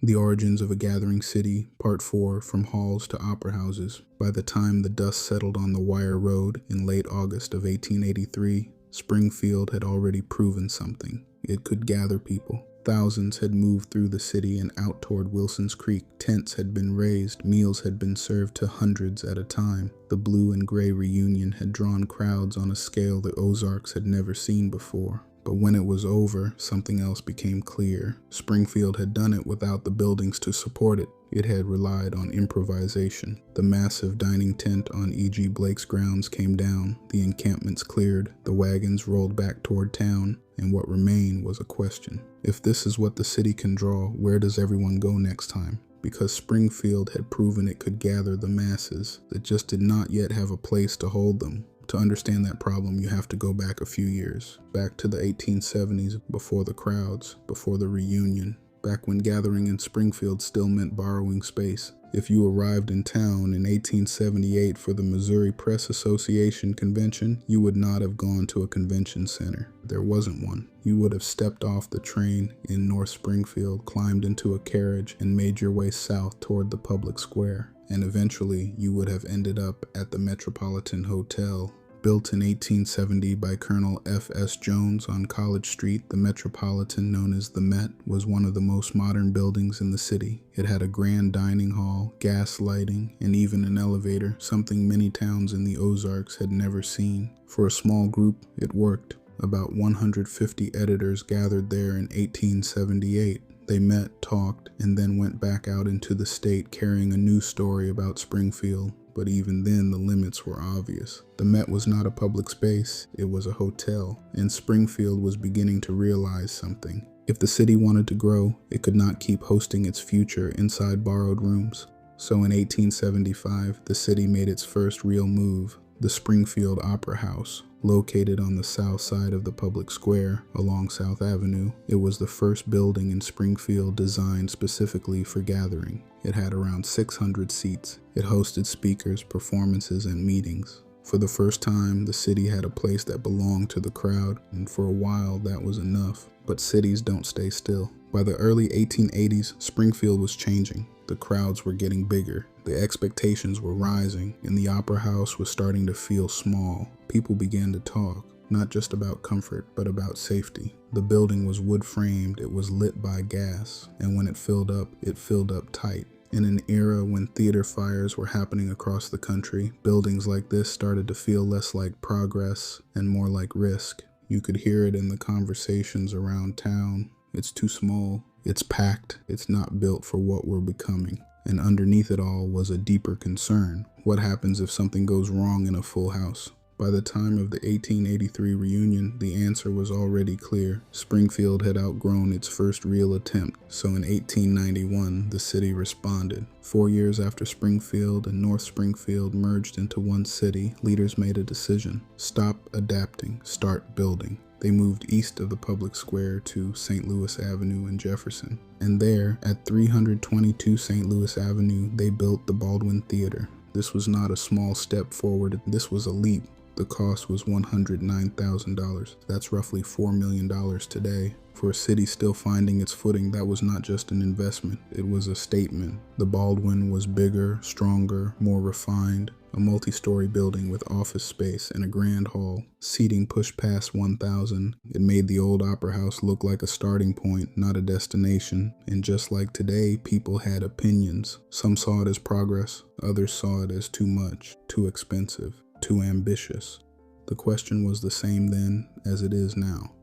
The Origins of a Gathering City, Part 4, From Halls to Opera Houses. By the time the dust settled on the Wire Road in late August of 1883, Springfield had already proven something. It could gather people. Thousands had moved through the city and out toward Wilson's Creek. Tents had been raised, meals had been served to hundreds at a time. The blue and gray reunion had drawn crowds on a scale the Ozarks had never seen before. But when it was over, something else became clear. Springfield had done it without the buildings to support it. It had relied on improvisation. The massive dining tent on E.G. Blake's grounds came down, the encampments cleared, the wagons rolled back toward town, and what remained was a question. If this is what the city can draw, where does everyone go next time? Because Springfield had proven it could gather the masses, it just did not yet have a place to hold them. To understand that problem, you have to go back a few years, back to the 1870s, before the crowds, before the reunion, back when gathering in Springfield still meant borrowing space. If you arrived in town in 1878 for the Missouri Press Association convention, you would not have gone to a convention center. There wasn't one. You would have stepped off the train in North Springfield, climbed into a carriage, and made your way south toward the public square. And eventually, you would have ended up at the Metropolitan Hotel. Built in 1870 by Colonel F.S. Jones on College Street, the Metropolitan, known as the Met, was one of the most modern buildings in the city. It had a grand dining hall, gas lighting, and even an elevator, something many towns in the Ozarks had never seen. For a small group, it worked. About 150 editors gathered there in 1878. They met, talked, and then went back out into the state carrying a new story about Springfield. But even then, the limits were obvious. The Met was not a public space, it was a hotel, and Springfield was beginning to realize something. If the city wanted to grow, it could not keep hosting its future inside borrowed rooms. So in 1875, the city made its first real move, the Springfield Opera House. Located on the south side of the public square along South Avenue, it was the first building in Springfield designed specifically for gathering. It had around 600 seats. It hosted speakers, performances, and meetings. For the first time, the city had a place that belonged to the crowd, and for a while that was enough. But cities don't stay still. By the early 1880s, Springfield was changing. The crowds were getting bigger, the expectations were rising, and the Opera House was starting to feel small. People began to talk, not just about comfort, but about safety. The building was wood-framed, it was lit by gas, and when it filled up tight. In an era when theater fires were happening across the country, buildings like this started to feel less like progress and more like risk. You could hear it in the conversations around town. It's too small, it's packed, it's not built for what we're becoming. And underneath it all was a deeper concern. What happens if something goes wrong in a full house? By the time of the 1883 reunion, the answer was already clear. Springfield had outgrown its first real attempt, so in 1891, the city responded. 4 years after Springfield and North Springfield merged into one city, leaders made a decision. Stop adapting, start building. They moved east of the public square to St. Louis Avenue and Jefferson. And there, at 322 St. Louis Avenue, they built the Baldwin Theatre. This was not a small step forward, this was a leap. The cost was $109,000. That's roughly $4 million today. For a city still finding its footing, that was not just an investment, it was a statement. The Baldwin was bigger, stronger, more refined, a multi-story building with office space and a grand hall. Seating pushed past 1,000. It made the old Opera House look like a starting point, not a destination. And just like today, people had opinions. Some saw it as progress, others saw it as too much, too expensive, too ambitious. The question was the same then as it is now.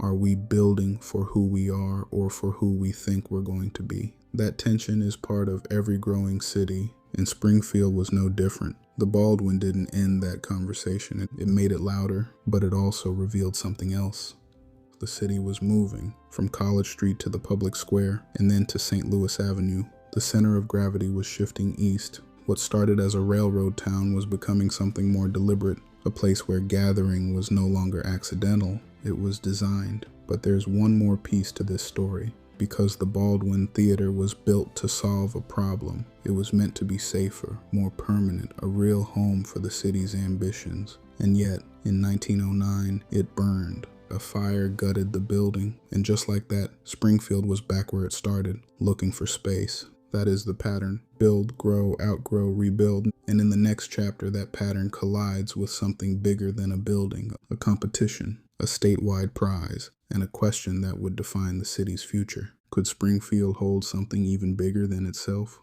Are we building for who we are or for who we think we're going to be? That tension is part of every growing city, and Springfield was no different. The Baldwin didn't end that conversation. It made it louder, but it also revealed something else. The city was moving from College Street to the public square and then to St. Louis Avenue. The center of gravity was shifting east. What started as a railroad town was becoming something more deliberate, a place where gathering was no longer accidental, it was designed. But there's one more piece to this story. Because the Baldwin Theatre was built to solve a problem, it was meant to be safer, more permanent, a real home for the city's ambitions. And yet, in 1909, it burned. a fire gutted the building, and just like that, Springfield was back where it started, looking for space. That is the pattern. Build, grow, outgrow, rebuild. And in the next chapter, that pattern collides with something bigger than a building, a competition, a statewide prize, and a question that would define the city's future. Could Springfield hold something even bigger than itself?